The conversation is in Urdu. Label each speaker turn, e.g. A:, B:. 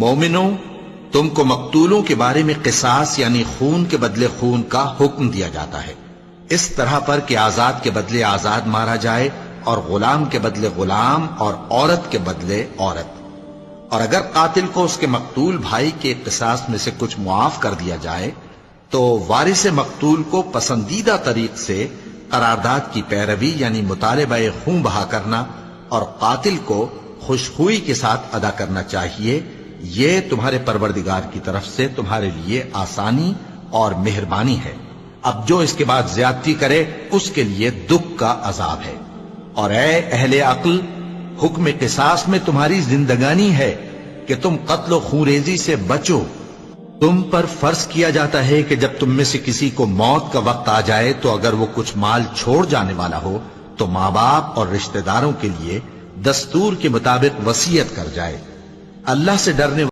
A: مومنوں، تم کو مقتولوں کے بارے میں قصاص یعنی خون کے بدلے خون کا حکم دیا جاتا ہے، اس طرح پر کہ آزاد کے بدلے آزاد مارا جائے اور غلام کے بدلے غلام اور عورت کے بدلے عورت۔ اور اگر قاتل کو اس کے مقتول بھائی کے قصاص میں سے کچھ معاف کر دیا جائے تو وارث مقتول کو پسندیدہ طریق سے قرارداد کی پیروی یعنی مطالبہ خون بہا کرنا اور قاتل کو خوشخوئی کے ساتھ ادا کرنا چاہیے۔ یہ تمہارے پروردگار کی طرف سے تمہارے لیے آسانی اور مہربانی ہے۔ اب جو اس کے بعد زیادتی کرے اس کے لیے دکھ کا عذاب ہے۔ اور اے اہل عقل، حکم قصاص میں تمہاری زندگانی ہے کہ تم قتل و خونریزی سے بچو۔ تم پر فرض کیا جاتا ہے کہ جب تم میں سے کسی کو موت کا وقت آ جائے تو اگر وہ کچھ مال چھوڑ جانے والا ہو تو ماں باپ اور رشتہ داروں کے لیے دستور کے مطابق وصیت کر جائے۔ اللہ سے ڈرنے